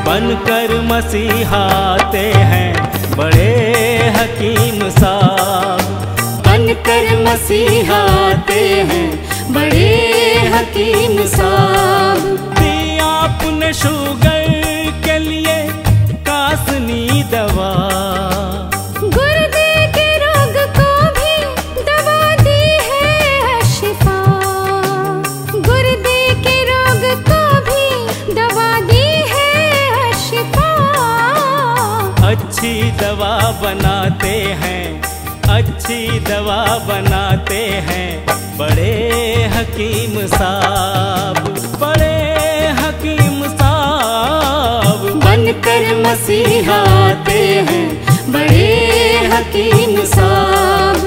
बनकर मसीहाते हैं बड़े हकीम साहब। बनकर मसीहाते हैं बड़े हकीम साहब। दिया आपने शुगर के लिए कासनी दवा, गुर्दे के रोग को भी दवा दी है शिफा। गुर्दे के रोग को भी दवा दी है शिफा। अच्छी दवा बनाते हैं, अच्छी दवा बनाते हैं बड़े हकीम साहब, बड़े हकीम साहब। बनकर मसीहाते हैं बड़े हकीम साहब।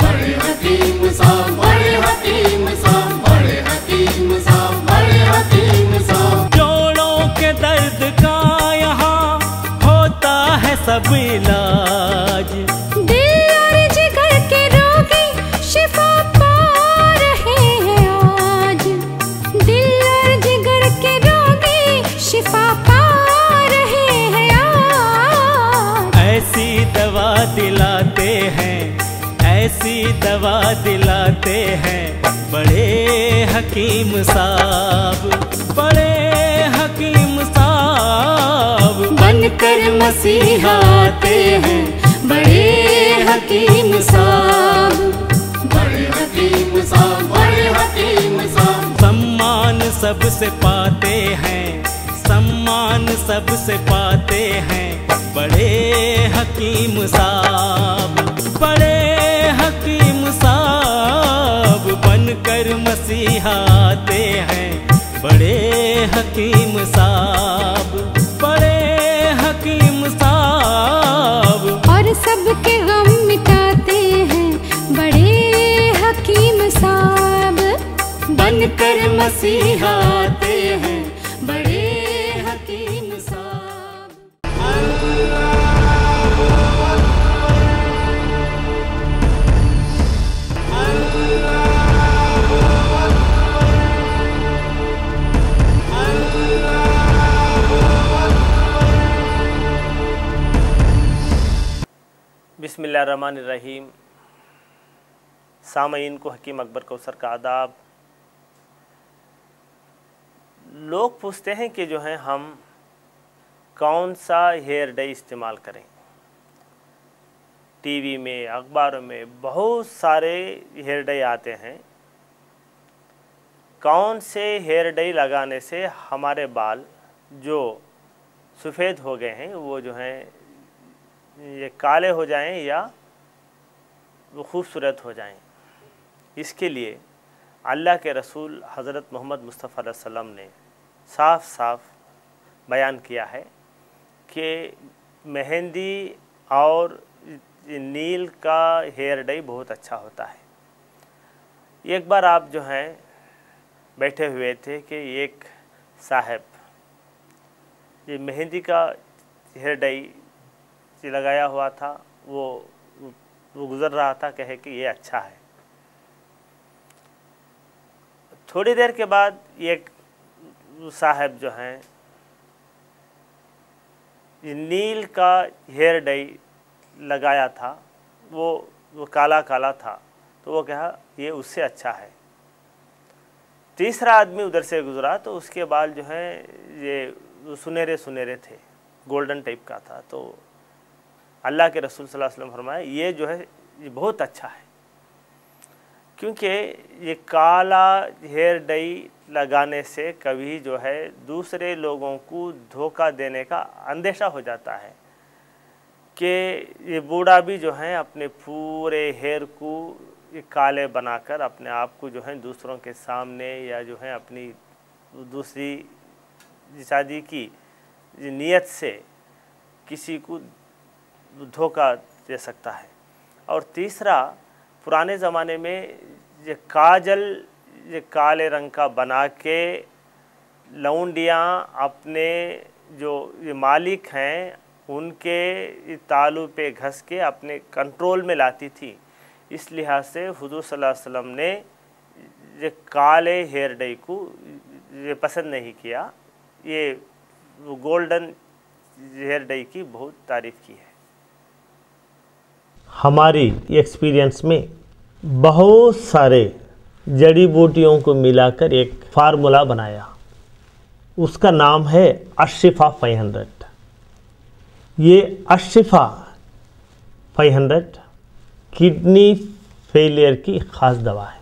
बड़े हकीम साहब, बड़े हकीम साहब, बड़े हकीम साहब, बड़े हकीम साहब। जोड़ों के दर्द का यहाँ होता है सब इलाज, दिल और जिगर के रोगी शिफा पा रहे हैं आज। दिल और जिगर के रोगी शिफा पा रहे हैं आज। ऐसी दवा दिलाते हैं, ऐसी दवा दिलाते हैं बड़े हकीम साहब, बड़े हकीम साहब। बनकर मसीहाते हैं बड़े हकीम साहब। बड़े हकीम साहब, बड़े हकीम साहब। सम्मान सबसे पाते हैं, सम्मान सबसे पाते हैं बड़े हकीम साहब, बड़े हकीम साहब। बनकर मसीहाते हैं बड़े हकीम साहब, बड़े हकीम साहब। और सबके गम मिटाते हैं बड़े हकीम साहब। बनकर मसीहाते हैं बड़े हकीम साहब। बिस्मिल्लाहिर्रहमानिर्रहीम। सामईन को हकीम अकबर कौसर का आदाब। लोग पूछते हैं कि जो है हम कौन सा हेयर डे इस्तेमाल करें। टीवी में, अखबारों में बहुत सारे हेयर डे आते हैं। कौन से हेयर डे लगाने से हमारे बाल जो सफ़ेद हो गए हैं वो जो हैं ये काले हो जाएं या वो खूबसूरत हो जाएं। इसके लिए अल्लाह के रसूल हज़रत मोहम्मद मुस्तफ़ा अलैहि वसल्लम ने साफ साफ बयान किया है कि मेहंदी और नील का हेयर डे बहुत अच्छा होता है। एक बार आप जो हैं बैठे हुए थे कि एक साहब ये मेहंदी का हेयर डे लगाया हुआ था, वो गुज़र रहा था, कहे कि ये अच्छा है। थोड़ी देर के बाद एक साहब जो हैं नील का हेयर डे लगाया था, वो काला काला था, तो वो कहा ये उससे अच्छा है। तीसरा आदमी उधर से गुज़रा तो उसके बाल जो हैं ये सुनहरे सुनहरे थे, गोल्डन टाइप का था। तो अल्लाह के रसूल सल्लल्लाहु अलैहि वसल्लम फरमाया ये जो है ये बहुत अच्छा है, क्योंकि ये काला हेयर डे लगाने से कभी जो है दूसरे लोगों को धोखा देने का अंदेशा हो जाता है कि ये बूढ़ा भी जो है अपने पूरे हेयर को ये काले बनाकर अपने आप को जो है दूसरों के सामने या जो है अपनी दूसरी शादी की नीयत से किसी को धोखा दे सकता है। और तीसरा, पुराने ज़माने में ये काजल ये काले रंग का बना के लौंडियाँ अपने जो ये मालिक हैं उनके तालू पे घस के अपने कंट्रोल में लाती थी। इस लिहाज से हुज़ूर सल्लल्लाहु अलैहि वसल्लम ने ये काले हेयर डे को ये पसंद नहीं किया। ये गोल्डन हेयर डाई की बहुत तारीफ की है। हमारी एक्सपीरियंस में बहुत सारे जड़ी बूटियों को मिलाकर एक फार्मूला बनाया, उसका नाम है अशिफा 500। ये अशिफा 500 किडनी फेलियर की ख़ास दवा है।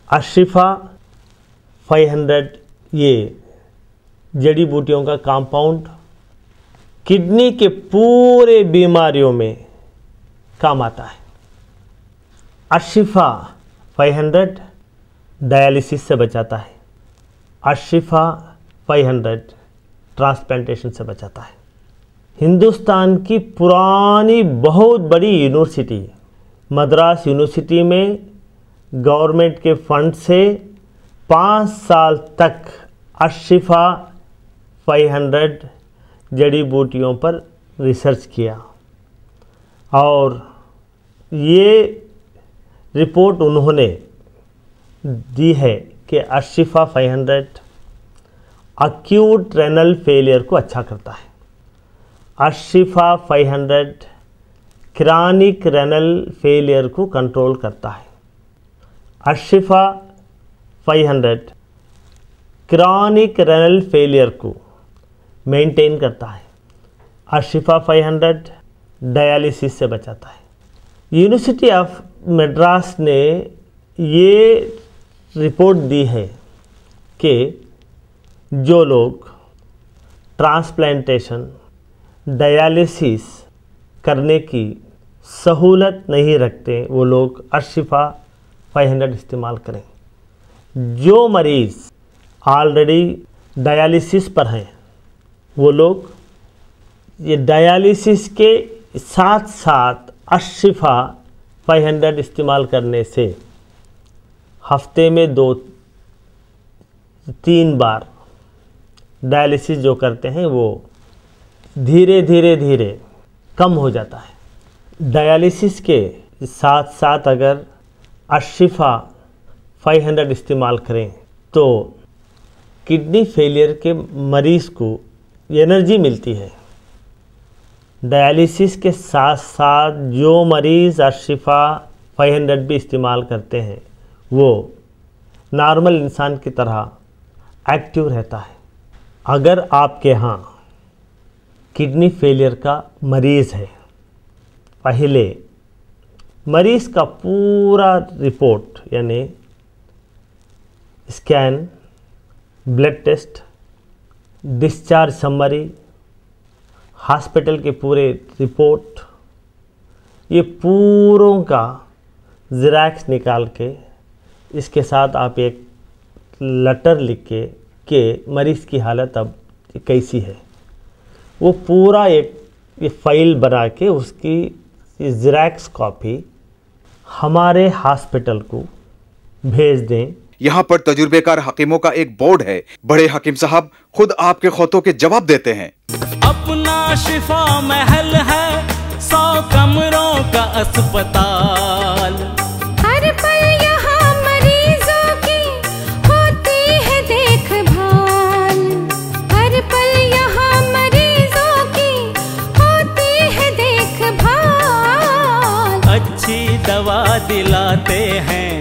अशिफा 500 ये जड़ी बूटियों का कंपाउंड किडनी के पूरे बीमारियों में काम आता है। अशिफा 500 डायलिसिस से बचाता है। अशिफा 500 ट्रांसप्लांटेशन से बचाता है। हिंदुस्तान की पुरानी बहुत बड़ी यूनिवर्सिटी मद्रास यूनिवर्सिटी में गवर्नमेंट के फंड से 5 साल तक अशिफा 500 जड़ी बूटियों पर रिसर्च किया और ये रिपोर्ट उन्होंने दी है कि अशिफा 500 अक्यूट रेनल फेलियर को अच्छा करता है। अशिफा 500 क्रॉनिक रेनल फेलियर को कंट्रोल करता है। अशिफा 500 क्रॉनिक रेनल फेलियर को मेंटेन करता है। अशिफा 500 डायलिसिस से बचाता है। यूनिवर्सिटी ऑफ मद्रास ने ये रिपोर्ट दी है कि जो लोग ट्रांसप्लांटेशन डायलिसिस करने की सहूलत नहीं रखते वो लोग अशिफा 500 इस्तेमाल करें। जो मरीज़ ऑलरेडी डायलिसिस पर हैं वो लोग ये डायलिसिस के साथ साथ अशिफा 500 इस्तेमाल करने से हफ्ते में 2-3 बार डायलिसिस जो करते हैं वो धीरे धीरे कम हो जाता है। डायलिसिस के साथ साथ अगर अशिफा 500 इस्तेमाल करें तो किडनी फेलियर के मरीज़ को एनर्जी मिलती है। डायलिसिस के साथ साथ जो मरीज़ अशिफा 500 भी इस्तेमाल करते हैं वो नॉर्मल इंसान की तरह एक्टिव रहता है। अगर आपके यहाँ किडनी फेलियर का मरीज़ है, पहले मरीज़ का पूरा रिपोर्ट यानी scan, blood test, discharge summary, hospital के पूरे रिपोर्ट, ये पूरों का ज़ेरॉक्स निकाल के इसके साथ आप एक लेटर लिख के मरीज़ की हालत अब कैसी है वो पूरा एक फाइल बना के उसकी ज़ेरॉक्स कॉपी हमारे हॉस्पिटल को भेज दें। यहाँ पर तजुर्बेकार हकीमों का एक बोर्ड है। बड़े हकीम साहब खुद आपके खौतों के जवाब देते हैं। अपना शिफा महल है 100 कमरों का अस्पताल। हर पल यहाँ मरीजों की होती है देखभाल। हर पल यहाँ मरीजों की होती है देखभाल। अच्छी दवा दिलाते हैं,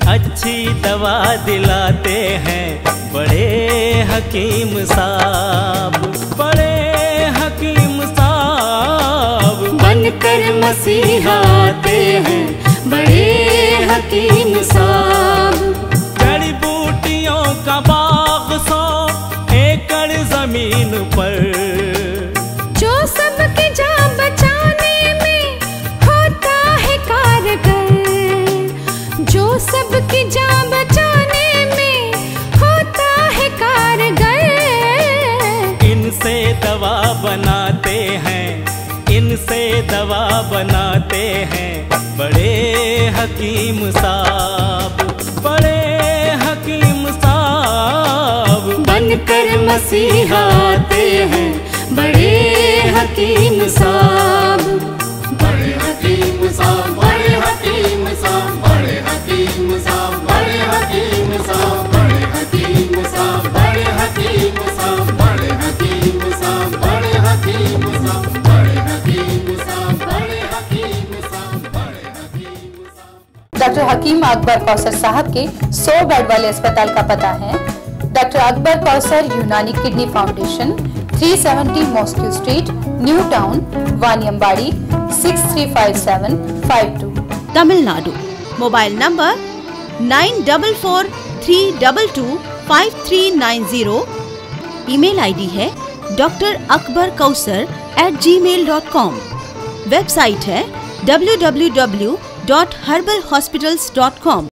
अच्छी दवा दिलाते हैं बड़े हकीम साहब, बड़े हकीम साहब बनकर मसीहा आते हैं बड़े हकीम साहब। जड़ी बूटियों का बाग 100 एकड़ जमीन पर, जो सबकी जान बचाने में होता है कारगर। जो सबकी जान बचाने में होता है कारगर। इनसे दवा बनाते हैं, इनसे दवा बनाते हैं बड़े हकीम साहब, बड़े हकीम साहब बनकर मसीहा आते हैं बड़े हकीम साहब। बड़े हकीम साहब, बड़े हकीम साहब, बड़े हकीम साहब, बड़े हकीम साहब, बड़े हकीम साहब, बड़े हकीम साहब, बड़े हकीम अकबर कौसर साहब के 100 बेड वाले अस्पताल का पता है doctor Akbar Kausar Unani kidney foundation, 370 mosque street, new town, Vaniyambadi, 635752, Tamil Nadu. Mobile number 9443225390। Email ID है drakbarkausar@gmail.com। वेबसाइट है www.herbalhospitals.com।